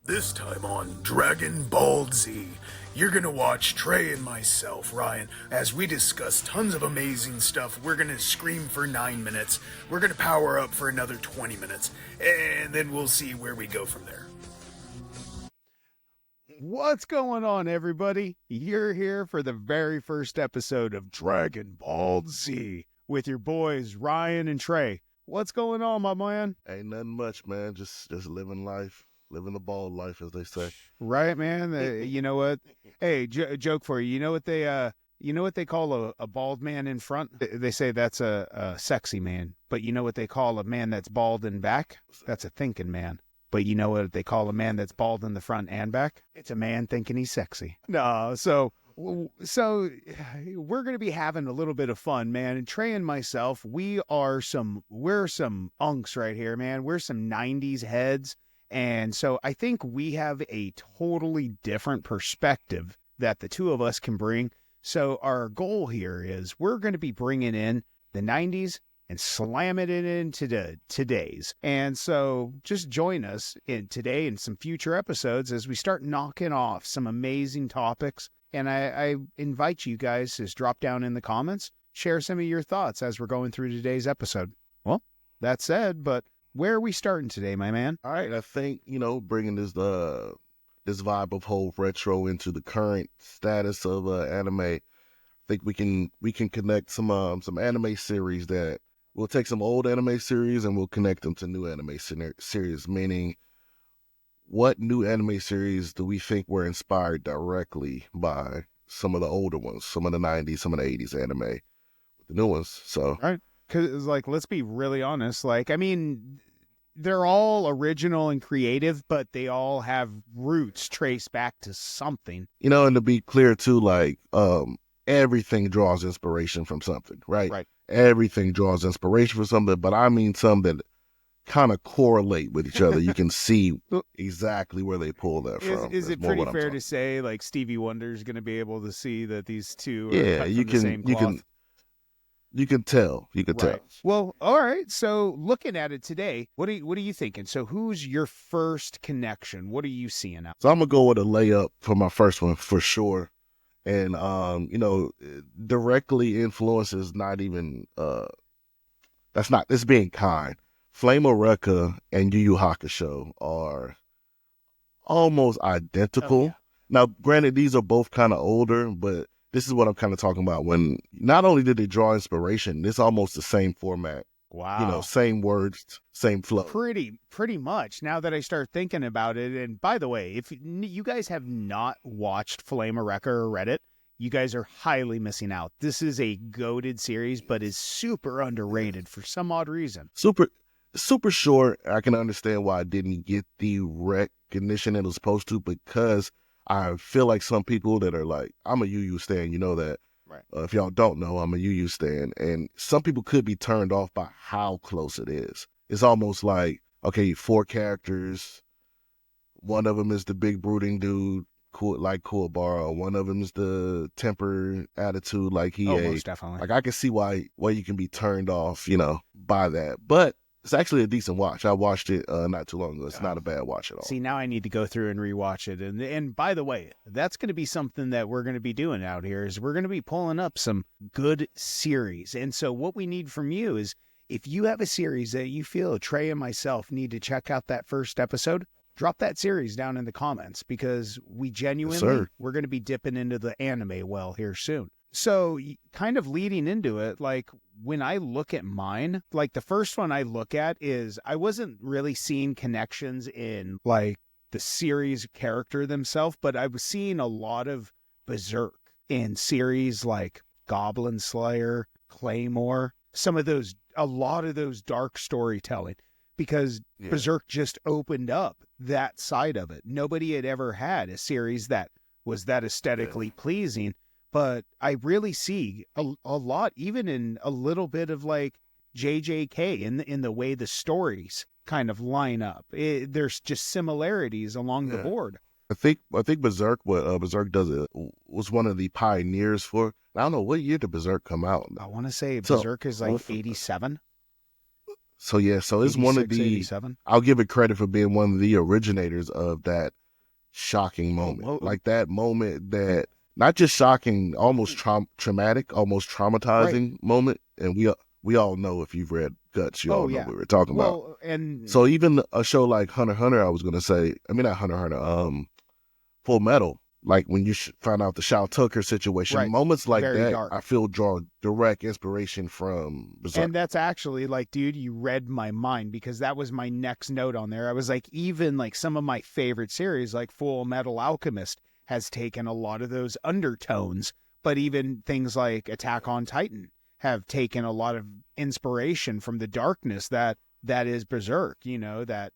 This time on Dragon Ball Z, you're gonna watch Trey and myself, Ryan, as we discuss tons of amazing stuff. We're gonna scream for 9 minutes, we're gonna power up for another 20 minutes, and then we'll see where we go from there. What's going on, everybody? You're here for the very first episode of Dragon Ball Z with your boys, Ryan and Trey. What's going on, my man? Ain't nothing much, man. Just living life, living the ball life, as they say. Right, man? You know what? Hey, joke for you. You know what they call a bald man in front? They say that's a sexy man. But you know what they call a man that's bald in back? That's a thinking man. But you know what they call a man that's bald in the front and back? It's a man thinking he's sexy. No, so we're going to be having a little bit of fun, man. And Trey and myself, we're some unks right here, man. We're some 90s heads. And so I think we have a totally different perspective that the two of us can bring. So our goal here is we're going to be bringing in the 90s and slamming it into today's. And so just join us in today and some future episodes as we start knocking off some amazing topics. And I invite you guys to just drop down in the comments, share some of your thoughts as we're going through today's episode. Well, that said, but where are we starting today, my man? All right, I think, bringing this vibe of whole retro into the current status of anime, I think we can connect some anime series that we'll take some old anime series and we'll connect them to new anime series, meaning what new anime series do we think were inspired directly by some of the older ones, some of the 90s, some of the 80s anime, with the new ones. So, all right. Because, let's be really honest. They're all original and creative, but they all have roots traced back to something. And to be clear, too, everything draws inspiration from something, right? Right. Everything draws inspiration from something, but I mean some that kind of correlate with each other. You can see exactly where they pull that from. Is it pretty fair to say, Stevie Wonder is going to be able to see that these two are cut you from can, the same cloth? You can tell. You can tell. Well, all right. So looking at it today, what are you thinking? So who's your first connection? What are you seeing out? So I'm gonna go with a layup for my first one for sure, and directly influences not even it's being kind. Flame Recca and Yu Yu Hakusho are almost identical. Oh, yeah. Now, granted, these are both kind of older, but this is what I'm kind of talking about. When not only did they draw inspiration, it's almost the same format. Wow. Same words, same flow. Pretty much. Now that I start thinking about it, and by the way, if you guys have not watched Flame Recca or read it, you guys are highly missing out. This is a goated series, but is super underrated for some odd reason. Super short. I can understand why I didn't get the recognition it was supposed to, because I feel like some people that are like, I'm a Yu Yu stan, you know that. Right. If y'all don't know, I'm a Yu Yu stan, and some people could be turned off by how close it is. It's almost like, okay, 4 characters. One of them is the big brooding dude, like Kuwabara. One of them is the temper attitude, like Hiei. Most definitely. Like, I can see why you can be turned off, by that. But it's actually a decent watch. I watched it not too long ago. It's not a bad watch at all. See, now I need to go through and rewatch it. And by the way, that's going to be something that we're going to be doing out here is we're going to be pulling up some good series. And so what we need from you is if you have a series that you feel Trey and myself need to check out that first episode, drop that series down in the comments because we genuinely, we're going to be dipping into the anime well here soon. So kind of leading into it, when I look at mine, the first one I look at is I wasn't really seeing connections in the series character themselves, but I was seeing a lot of Berserk in series like Goblin Slayer, Claymore, a lot of those dark storytelling, because Berserk just opened up that side of it. Nobody had ever had a series that was that aesthetically pleasing. But I really see a lot, even in a little bit of JJK in the way the stories kind of line up. There's just similarities along the board. I think Berserk, what Berserk does it was one of the pioneers for. I don't know what year did Berserk come out. I want to say Berserk is 87. So yeah, so it's one of 86, the. 87. I'll give it credit for being one of the originators of that shocking moment. Whoa. Like that moment that not just shocking, almost traumatic, almost traumatizing moment. And we all know, if you've read Guts, you all know what we're talking about. Well, and So even a show like Hunter x Hunter, I was gonna say, I mean not Hunter x Hunter, Full Metal. Like when you find out the Shao Tucker situation, Right. moments like Very that, dark. I feel draw direct inspiration from Berserk. And that's actually like, dude, you read my mind, because that was my next note on there. I was like, even like some of my favorite series, like Full Metal Alchemist, has taken a lot of those undertones, but even things like Attack on Titan have taken a lot of inspiration from the darkness that is Berserk, you know, that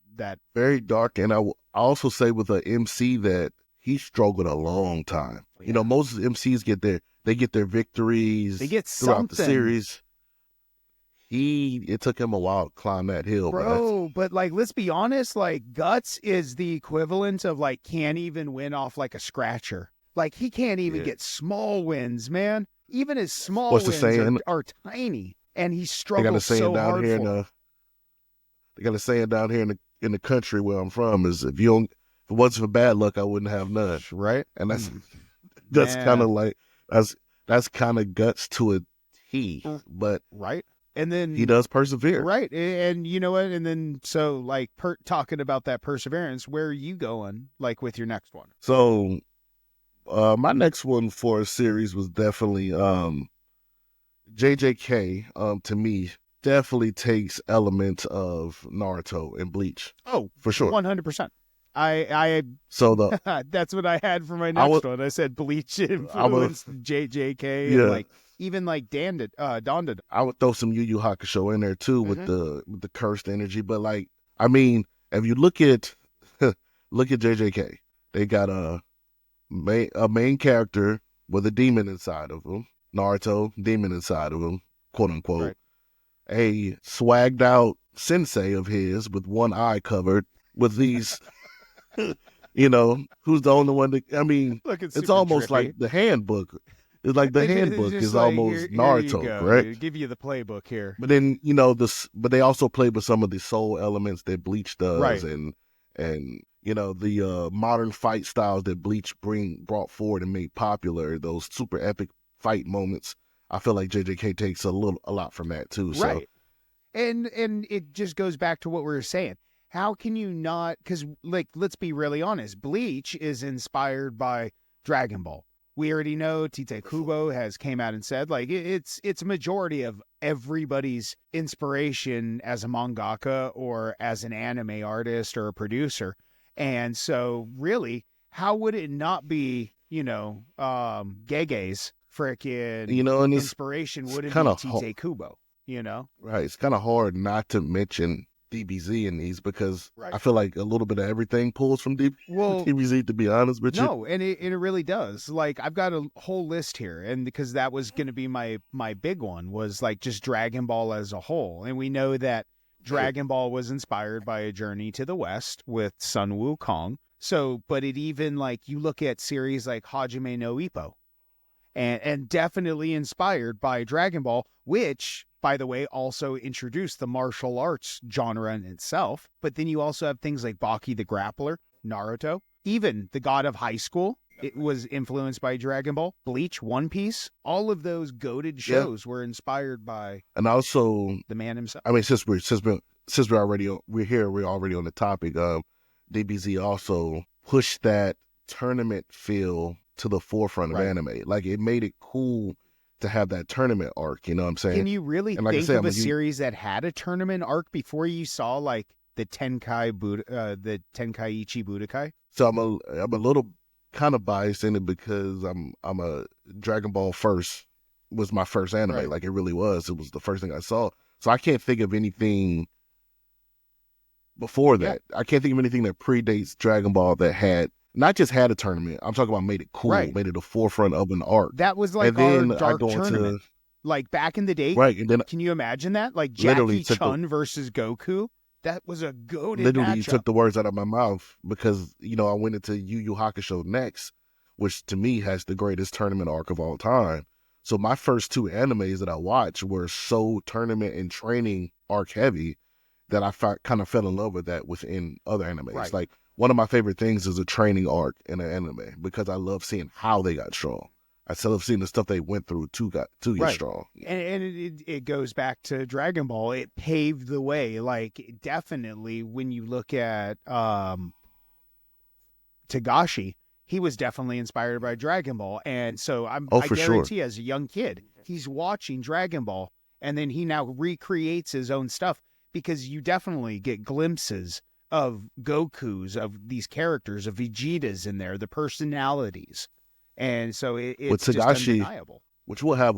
Very dark. And I also say with a MC that he struggled a long time. Yeah. You know, most MCs get their victories. They get throughout the something. series. It took him a while to climb that hill, bro. But like, let's be honest, like Guts is the equivalent of like can't even win off like a scratcher. Like he can't even get small wins, man. Even his small What's the wins saying? are tiny, and he They got a struggles saying so down hard here for it. they got a saying down here in the country where I'm from is if it wasn't for bad luck, I wouldn't have none. Right? And that's Man. kind of like that's kind of Guts to a T, but right. And then he does persevere. Right. And you know what? And then so like talking about that perseverance, where are you going like with your next one? So my next one for a series was definitely JJK. To me, definitely takes elements of Naruto and Bleach. Oh, for sure, 100%. I so the that's what I had for my next one. I said Bleach influenced JJK and like even like Donda. I would throw some Yu Yu Hakusho in there too with the cursed energy. But like, I mean, if you look at JJK, they got a main character with a demon inside of him. Naruto, demon inside of him, quote unquote. Right. A swagged out sensei of his with one eye covered with these. You know, who's the only one that, I mean, it's almost trippy. like the handbook. It's like the handbook is like, almost Naruto, here right? Dude, give you the playbook here. But then, you know, but they also play with some of the soul elements that Bleach does, right. and you know, the modern fight styles that Bleach brought forward and made popular, those super epic fight moments. I feel like JJK takes a lot from that too. Right. So. And it just goes back to what we were saying. How can you not? Because, like, let's be really honest. Bleach is inspired by Dragon Ball. We already know Tite Kubo has came out and said, like, it's a majority of everybody's inspiration as a mangaka or as an anime artist or a producer. And so, really, how would it not be, you know, Gege's frickin' and inspiration wouldn't be Tite Kubo, you know? Right. It's kind of hard not to mention DBZ in these because I feel like a little bit of everything pulls from DBZ, to be honest with you. No, and it really does. Like, I've got a whole list here, and because that was going to be my big one, was like just Dragon Ball as a whole. And we know that Dragon Ball was inspired by A Journey to the West with Sun Wukong. So, but it even, like, you look at series like Hajime no Ippo, and definitely inspired by Dragon Ball, which, by the way, also introduced the martial arts genre in itself. But then you also have things like Baki the Grappler, Naruto, even the God of High School. It was influenced by Dragon Ball, Bleach, One Piece. All of those goated shows were inspired by, and also the man himself. I mean, since we're already on the topic. DBZ also pushed that tournament feel to the forefront of anime. Like, it made it cool to have that tournament arc, you know what I'm saying? Can you really think of a series that had a tournament arc before you saw like the Tenkaichi Budokai? So I'm a little kind of biased in it because I'm a Dragon Ball was my first anime. Right. Like, it really was. It was the first thing I saw. So I can't think of anything before that. I can't think of anything that predates Dragon Ball that had not just had a tournament. I'm talking about made it cool, made it the forefront of an arc. That was like our dark tournament. Like back in the day, right? And then can you imagine that? Like Jackie Chun versus Goku. That was a goated literally matchup. Took the words out of my mouth because, you know, I went into Yu Yu Hakusho next, which to me has the greatest tournament arc of all time. So my first two animes that I watched were so tournament and training arc heavy that I kind of fell in love with that within other animes. Right. Like one of my favorite things is a training arc in an anime because I love seeing how they got strong. I still have seen the stuff they went through to get Right. strong. And it goes back to Dragon Ball. It paved the way. Like, definitely, when you look at Togashi, he was definitely inspired by Dragon Ball. And so I For sure. guarantee as a young kid, he's watching Dragon Ball, and then he now recreates his own stuff, because you definitely get glimpses of Gokus, of these characters, of Vegetas in there, the personalities. And so it's With just Togashi, undeniable. which I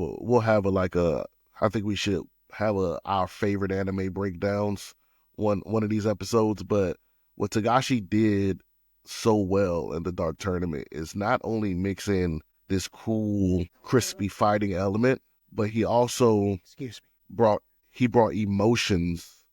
think we should have our favorite anime breakdowns one of these episodes. But what Togashi did so well in the Dark Tournament is not only mix in this cool, crispy fighting element, but he also brought emotions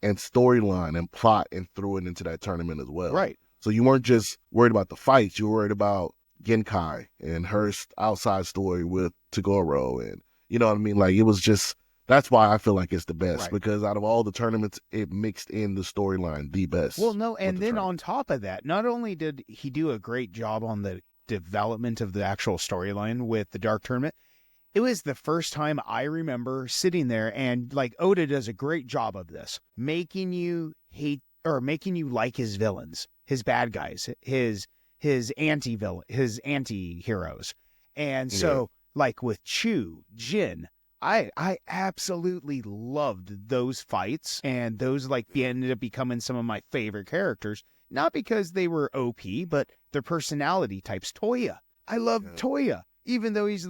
and storyline and plot and threw it into that tournament as well. Right. So you weren't just worried about the fights, you were worried about Genkai and her outside story with Toguro, and you know what I mean? Like, it was just, that's why I feel like it's the best, Right. because out of all the tournaments, it mixed in the storyline the best. Well, no, and the then tournament. on top of that, not only did he do a great job on the development of the actual storyline with the Dark Tournament, it was the first time I remember sitting there, and like, Oda does a great job of this, making you hate or making you like his villains, his bad guys, his anti-heroes. And so, like with Chu, Jin, I absolutely loved those fights, and those ended up becoming some of my favorite characters, not because they were OP, but their personality types. Toya, I love Toya, even though he's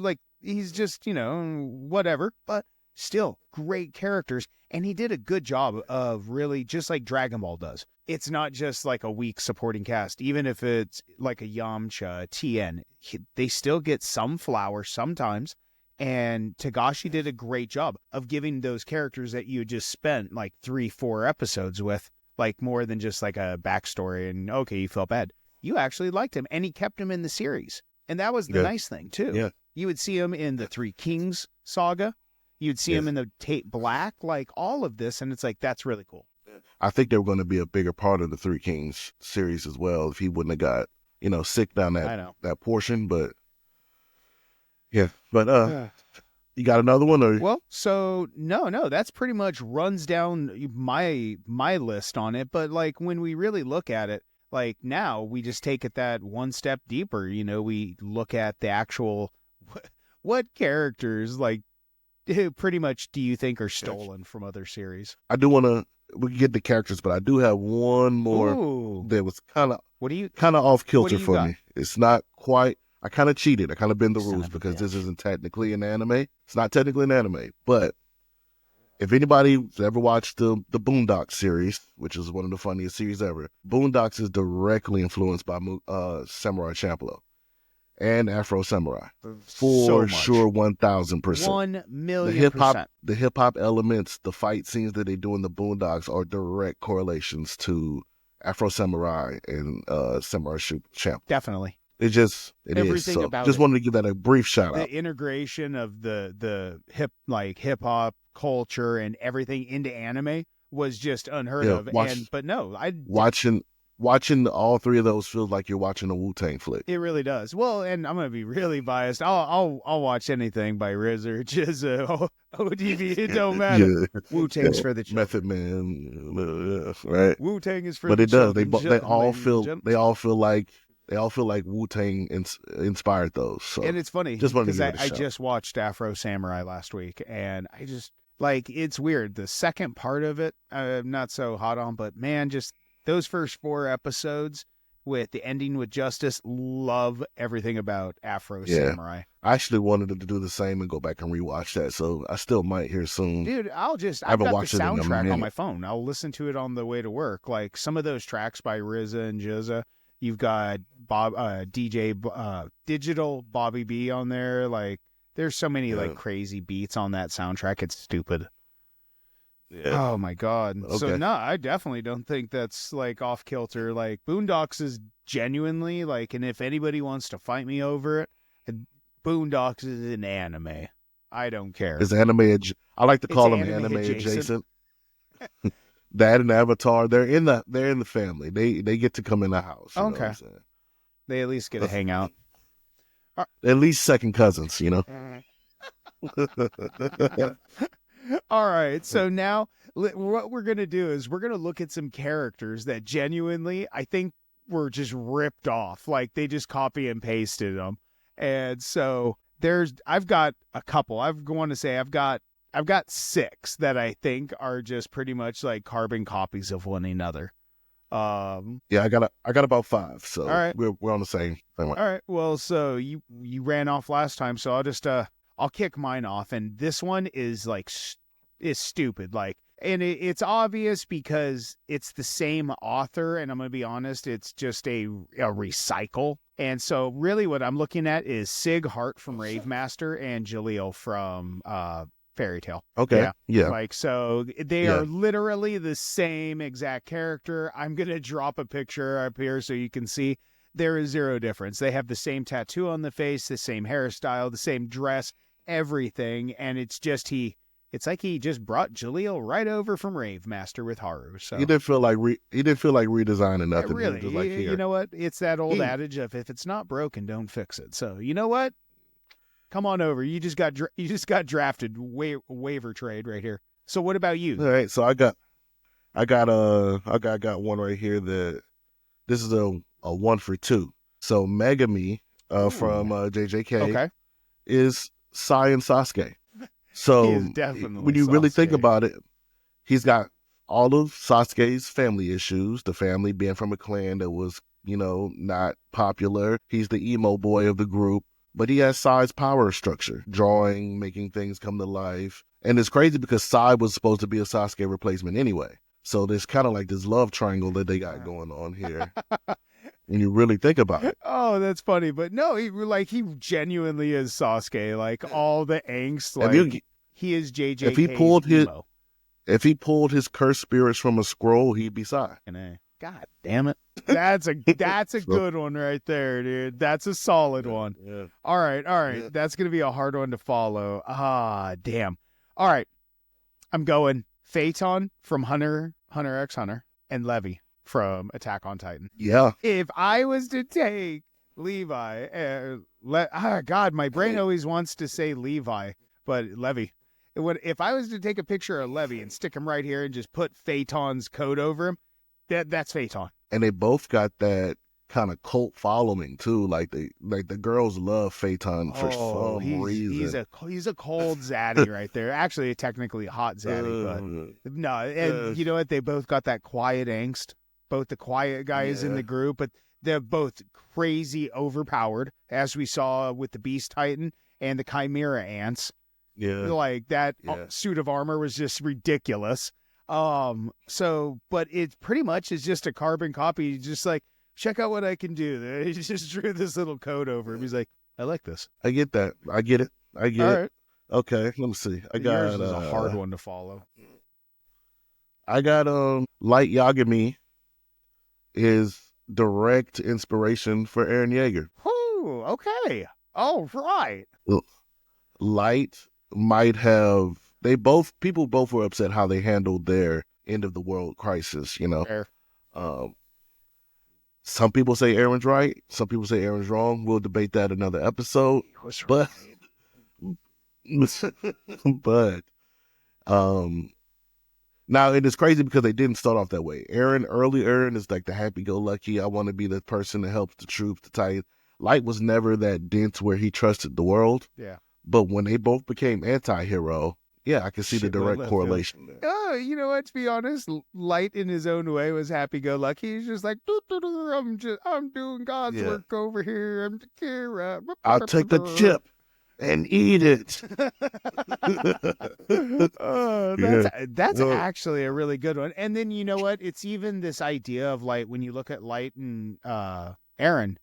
just, whatever, but still great characters. And he did a good job of really, just like Dragon Ball does. It's not just like a weak supporting cast. Even if it's like a Yamcha, a Tien, they still get some flowers sometimes. And Togashi did a great job of giving those characters that you just spent like 3-4 episodes with, like, more than just like a backstory and, okay, you felt bad. You actually liked him, and he kept him in the series. And that was the nice thing, too. Yeah. You would see him in the Three Kings saga. You'd see him in the Tate Black, like all of this. And it's like, that's really cool. I think they were going to be a bigger part of the Three Kings series as well if he wouldn't have got, sick down that portion. But yeah, but you got another one? Or? Well, so no, that's pretty much runs down my list on it. But like, when we really look at it, like, now we just take it that one step deeper. We look at the actual what characters, like, pretty much, do you think are stolen from other series? I do want to. We can get the characters, but I do have one more that was kind of off kilter for me. It's not quite. I kind of cheated. I kind of bend the rules because this isn't technically an anime. It's not technically an anime, but if anybody's ever watched the Boondocks series, which is one of the funniest series ever, Boondocks is directly influenced by Samurai Champloo and Afro Samurai. For sure, 1,000%. 1,000,000%. The hip hop elements, the fight scenes that they do in the Boondocks are direct correlations to Afro Samurai and Samurai Champloo. Definitely. Everything is. So about just wanted to give that a brief shout out. The integration of the hip hop culture and everything into anime was just unheard of. Watching all three of those feels like you're watching a Wu-Tang flick. It really does. Well, and I'm gonna be really biased. I'll watch anything by RZA, Jizza, ODB. It don't matter. Yeah. Wu-Tang's for the children. Method Man, right? Wu-Tang is for but the it does. children. They all feel like Wu-Tang inspired those. So. And it's funny because I just watched Afro Samurai last week, and I just, like, it's weird. The second part of it, I'm not so hot on, but man, just those first 4 episodes with the ending with Justice, love everything about Afro Samurai. I actually wanted to do the same and go back and rewatch that, so I still might here soon. Dude, I've got the soundtrack on my phone. I'll listen to it on the way to work. Like, some of those tracks by RZA and Jizza. You've got Digital Bobby B on there. Like, there's so many like crazy beats on that soundtrack. It's stupid. Yeah. Oh my God. Okay. So no, I definitely don't think that's like off kilter. Like, Boondocks is genuinely like, and if anybody wants to fight me over it, Boondocks is an anime. I don't care. It's anime. I like to call them anime adjacent. That and Avatar, they're in the family. They get to come in the house. You know what Okay. I'm saying? They at least get to hang out. At least second cousins, you know. All right. So now what we're going to do is we're going to look at some characters that genuinely I think were just ripped off. Like they just copy and pasted them. And so I've got a couple. I've got 6 that I think are just pretty much like carbon copies of one another. Yeah, I got about 5. So all right. we're on the same thing. All right. Well, so you ran off last time, so I'll just I'll kick mine off, and this one is like is stupid. Like, and it's obvious because it's the same author, and I'm gonna be honest, it's just a recycle. And so, really, what I'm looking at is Sig Hart from Rave Master and Jaleel from Fairy Tale. Okay. Yeah. Like, so they are literally the same exact character. I'm going to drop a picture up here so you can see there is zero difference. They have the same tattoo on the face, the same hairstyle, the same dress, everything. And it's just it's like he just brought Jaleel right over from Rave Master with Haru. So He didn't feel like redesigning nothing. really, Just like, you know what? It's that old adage of if it's not broken, don't fix it. So you know what? Come on over. You just got drafted waiver trade right here. So what about you? All right. So I got one right here that this is a 1 for 2. So Megami from JJK is Sai and Sasuke. So He is definitely when you really think Sasuke. about it, he's got all of Sasuke's family issues, the family being from a clan that was, not popular. He's the emo boy of the group. But he has Sai's power structure, drawing, making things come to life. And it's crazy because Sai was supposed to be a Sasuke replacement anyway. So there's kind of like this love triangle that they got going on here. When you really think about it. Oh, that's funny. But no, he genuinely is Sasuke. Like all the angst, like he is JJK's If he pulled his cursed spirits from a scroll, he'd be Sai. God damn it. That's a good one right there, dude. That's a solid one. Yeah. All right. Yeah. That's going to be a hard one to follow. Ah, damn. All right. I'm going Phaeton from Hunter x Hunter and Levi from Attack on Titan. Yeah. If I was to take Levi, God, my brain always wants to say Levi, but Levi. If I was to take a picture of Levi and stick him right here and just put Phaeton's coat over him, that's Phaeton. And they both got that kind of cult following too. Like the girls love Phaeton for some reason. He's a cold zaddy right there. Actually, technically a hot zaddy, but no. And you know what? They both got that quiet angst. Both the quiet guys in the group, but they're both crazy overpowered, as we saw with the Beast Titan and the Chimera ants. Yeah, like that suit of armor was just ridiculous. But it pretty much is just a carbon copy. Just like, check out what I can do. He just drew this little code over him. He's like, I like this. I get that. I get it. All right. Okay, let me see. Yours is a hard one to follow. I got Light Yagami is direct inspiration for Eren Yeager. Oh, okay. Oh, right. Light might have people both were upset how they handled their end of the world crisis, Fair. Some people say Eren's right, some people say Eren's wrong. We'll debate that another episode. But now it is crazy because they didn't start off that way. Early Eren is like the happy-go-lucky, I want to be the person that helps the troops, the Titans. Light was never that dense where he trusted the world. Yeah. But when they both became anti-hero, I can see the direct correlation there. You know what? To be honest, Light in his own way was happy-go-lucky. He's just like, I'm doing God's work over here. I'm Kira. I'll take the chip and eat it. That's actually a really good one. And then you know what? It's even this idea of like when you look at Light and Eren,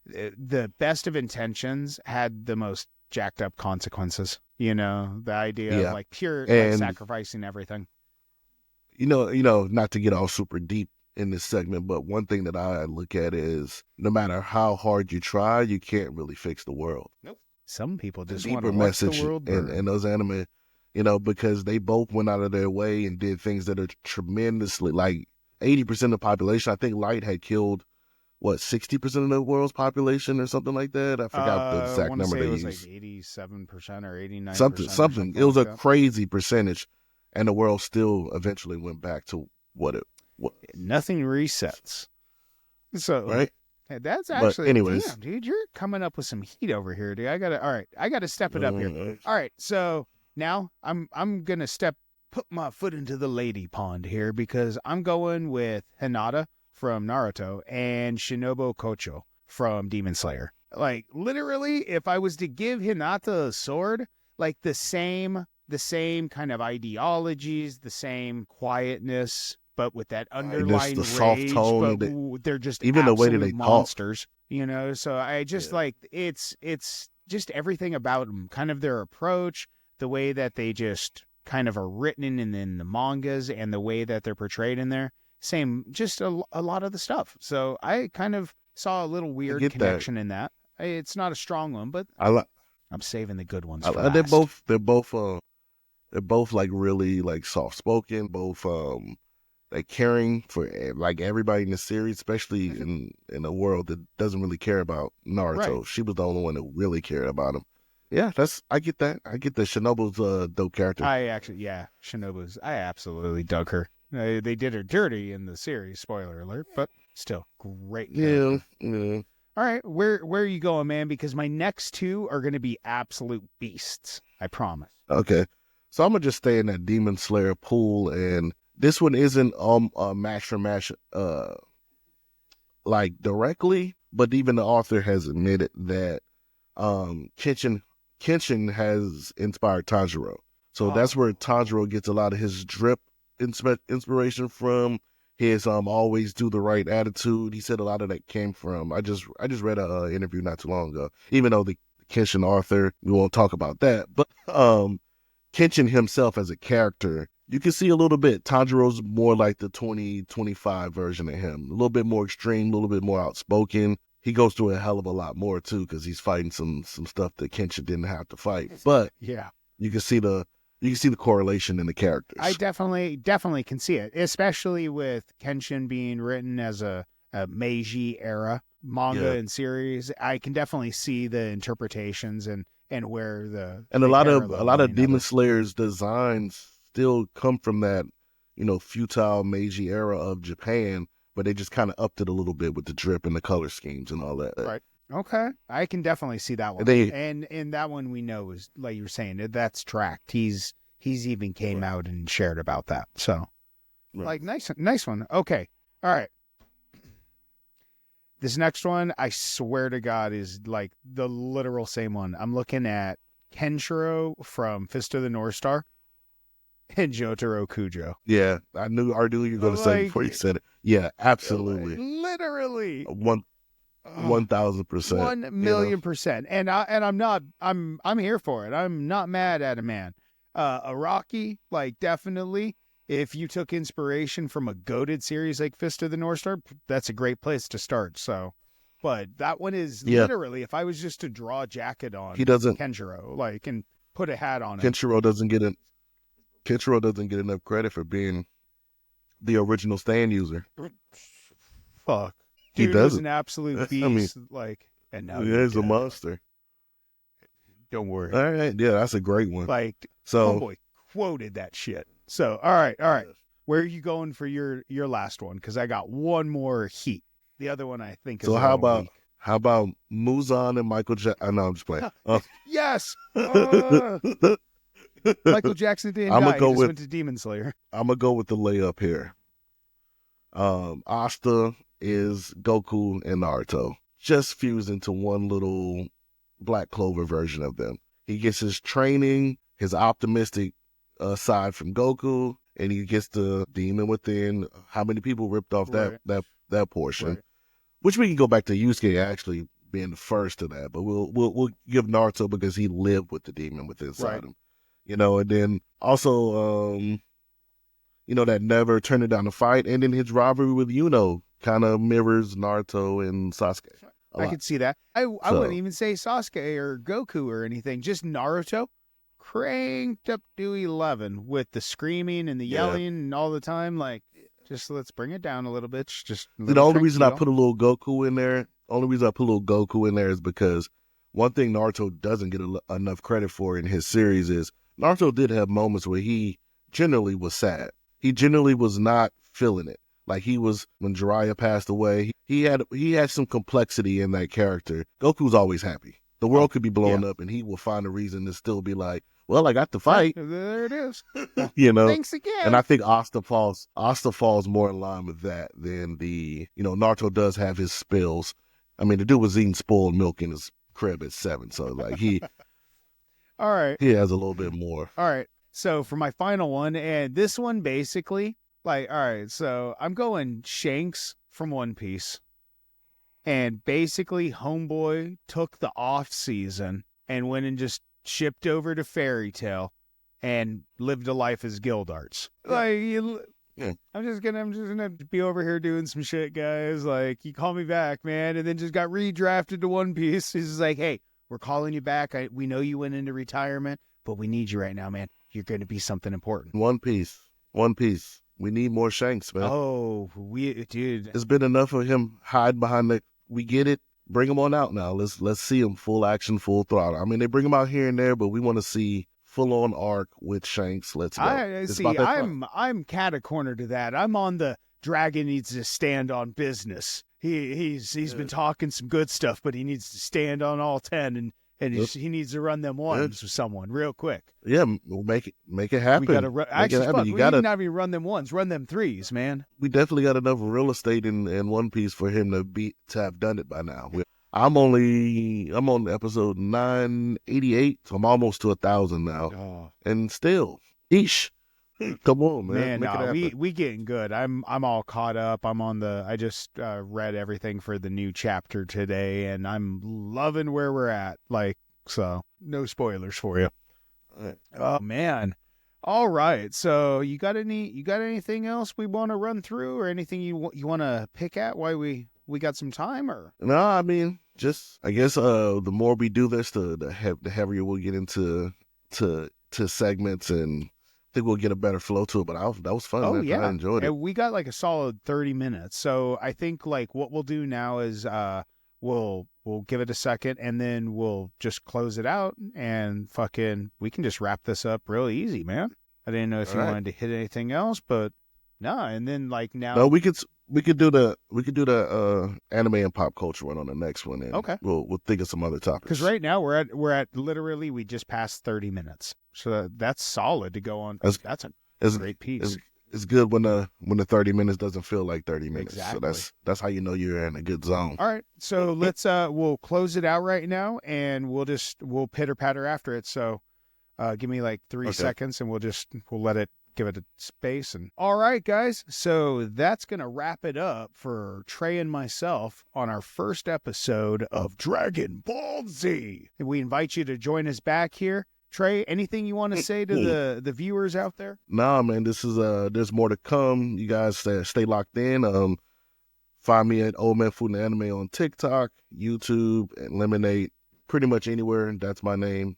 the best of intentions had the most jacked up consequences. The idea of like pure like, sacrificing everything. Not to get all super deep in this segment, but one thing that I look at is no matter how hard you try, you can't really fix the world. Nope. Some people just the want to deeper watch message the world burn. in those anime. because they both went out of their way and did things that are tremendously, like 80% of the population. I think Light had killed, 60% of the world's population or something like that? I forgot the I exact want to number say they it was used. like 87% or 89%. Something. It was a crazy percentage, and the world still eventually went back to what it was. Nothing resets. So, Right? that's But actually, anyways. damn, dude, you're coming up with some heat over here, dude. I gotta step it up here. All right, so now I'm gonna put my foot into the lady pond here because I'm going with Hinata from Naruto and Shinobu Kocho from Demon Slayer. Like literally, if I was to give Hinata a sword, like the same kind of ideologies, the same quietness, but with that underlying the soft rage, tone, but they're just even the way that absolute they monsters, So I just Yeah. like it's just everything about them, kind of their approach, the way that they just kind of are written in the mangas, and the way that they're portrayed in there. Same, just a lot of the stuff. So I kind of saw a little weird get that. connection in that. It's not a strong one, but I like. I'm saving the good ones I, for I- they're last. they're both like really like soft spoken, both like caring for like everybody in the series, especially in a world that doesn't really care about Naruto. Right. She was the only one that really cared about him. Yeah, I get that. I get that. Shinobu's a dope character. Shinobu's. I absolutely dug her. They did her dirty in the series. Spoiler alert, but still great character. Yeah. All right, where are you going, man? Because my next two are going to be absolute beasts. I promise. Okay. So I'm gonna just stay in that Demon Slayer pool, and this one isn't a match for match like directly, but even the author has admitted that Kenshin has inspired Tanjiro. So that's where Tanjiro gets a lot of his drip inspiration from. His always do the right attitude. He said a lot of that came from. I just read a interview not too long ago. Even though the Kenshin author, we won't talk about that, but Kenshin himself as a character, you can see a little bit. Tanjiro's more like the 2025 version of him. A little bit more extreme, a little bit more outspoken. He goes through a hell of a lot more too, because he's fighting some stuff that Kenshin didn't have to fight. But yeah, you can see the correlation in the characters. I definitely can see it, especially with Kenshin being written as a Meiji era manga and series. I can definitely see the interpretations and where a lot of Demon Slayer's designs still come from that, futile Meiji era of Japan, but they just kind of upped it a little bit with the drip and the color schemes and all that. Right. Okay. I can definitely see that one. And that one we know is, like you were saying, that's tracked. He's even came out and shared about that. So, like, nice one. Okay. All right. This next one, I swear to God, is like the literal same one. I'm looking at Kenshiro from Fist of the North Star and Jotaro Kujo. Yeah, I knew you were going to say before you said it. Yeah, absolutely. Literally. 1,000%. 1,000,000%. And I'm here for it. I'm not mad at a man. Araki, like, definitely. If you took inspiration from a goated series like Fist of the North Star, that's a great place to start. So, but that one is literally, if I was just to draw a jacket on Kenshiro, like, and put a hat on him. Kenshiro doesn't get enough credit for being the original stand user. Fuck. He Dude was an absolute beast. And now he's a monster. Don't worry. All right, yeah, that's a great one. Like, so homeboy quoted that shit. So, all right. Where are you going for your last one? Because I got one more heat. The other one I think is. So how about Muzan and Michael Jackson? No, I'm just playing. Yes. Michael Jackson didn't die. He just went to Demon Slayer. I'm gonna go with the layup here. Asta is Goku and Naruto, just fused into one little Black Clover version of them. He gets his training, his optimistic side from Goku, and he gets the demon within. How many people ripped off that portion? Right. Which we can go back to Yusuke actually being the first to that, but we'll give Naruto because he lived with the demon within inside him. And then also that never turning down the fight, and then his rivalry with Yuno kind of mirrors Naruto and Sasuke. I could see that. I wouldn't even say Sasuke or Goku or anything, just Naruto. cranked up to 11 with the screaming and the Yeah. yelling and all the time. Like, just let's bring it down a little bit. Just a The little only reason I tranquilo. put a little Goku in there, is because one thing Naruto doesn't get enough credit for in his series is Naruto did have moments where he generally was sad. He generally was not feeling it. Like he was when Jiraiya passed away. He had some complexity in that character. Goku's always happy. The world could be blowing up, and he will find a reason to still be like, "Well, I got to fight." There it is. You know. Thanks again. And I think Asta falls more in line with that than Naruto does have his spills. I mean, the dude was eating spoiled milk in his crib at 7, so like All right. he has a little bit more. All right. So for my final one, and this one basically, like, all right, so I'm going Shanks from One Piece. And basically, Homeboy took the off season and went and just shipped over to Fairy Tail and lived a life as Gildarts. Like, Yeah. I'm just gonna be over here doing some shit, guys. Like, you call me back, man, and then just got redrafted to One Piece. He's just like, hey, we're calling you back. We know you went into retirement, but we need you right now, man. You're going to be something important. One Piece. We need more Shanks, man. Oh, dude. It's been enough of him hide behind the. We get it. Bring him on out now. Let's see him full action, full throttle. I mean, they bring him out here and there, but we want to see full on arc with Shanks. Let's go. It's See. about that time. I'm cat a corner to that. I'm on the dragon needs to stand on business. He's been talking some good stuff, but he needs to stand on all 10 and he needs to run them ones with someone real quick. Yeah, we'll make it happen. We gotta You we gotta. didn't even run them ones, run them threes, man. We definitely got enough real estate in One Piece for him to have done it by now. I'm on episode 988, so I'm almost to 1,000 now, and still, eesh. Come on, man. Make it happen. we getting good. I'm all caught up. I just read everything for the new chapter today, and I'm loving where we're at. Like, so no spoilers for you. All right. Oh man. All right. So you got anything else we want to run through, or anything you want to pick at? Why we got some time, or? No, I mean, just I guess the more we do this, the heavier we'll get into segments, and I think we'll get a better flow to it. But that was fun. Oh, man. yeah. I enjoyed it. And we got like a solid 30 minutes. So I think like what we'll do now is we'll give it a second, and then we'll just close it out, and we can just wrap this up real easy, man. I didn't know if you wanted to hit anything else, but no. And then like now, no, we could do the anime and pop culture one on the next one. And okay, we'll think of some other topics. Because right now we're at literally we just passed 30 minutes, so that's solid to go on. That's a great piece. It's good when the 30 minutes doesn't feel like 30 minutes. Exactly. So that's how you know you're in a good zone. All right, so let's we'll close it out right now, and we'll pitter patter after it. So give me like 3 seconds, and we'll let it give it a space. And all right, guys, so that's gonna wrap it up for Trey and myself on our first episode of Dragon Ball Z. And we invite you to join us back here. Trey, anything you want to say to the viewers out there? Nah, man, this is there's more to come. You guys stay locked in. Find me at Old Man Food and Anime on TikTok, YouTube, and Lemonade, pretty much anywhere. That's my name.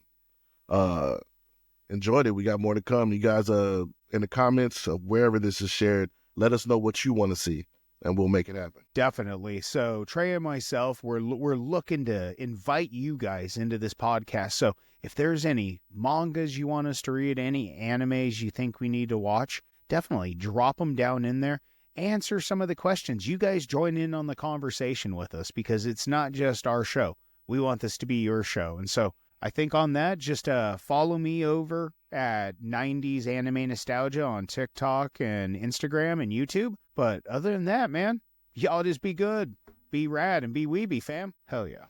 Enjoyed it. We got more to come. You guys in the comments of wherever this is shared, let us know what you want to see, and we'll make it happen. Definitely. So Trey and myself, we're looking to invite you guys into this podcast. So if there's any mangas you want us to read, any animes you think we need to watch, definitely drop them down in there. Answer some of the questions. You guys join in on the conversation with us, because it's not just our show. We want this to be your show. And so I think on that, just follow me over at 90s Anime Nostalgia on TikTok and Instagram and YouTube. But other than that, man, y'all just be good, be rad, and be weeby, fam. Hell yeah.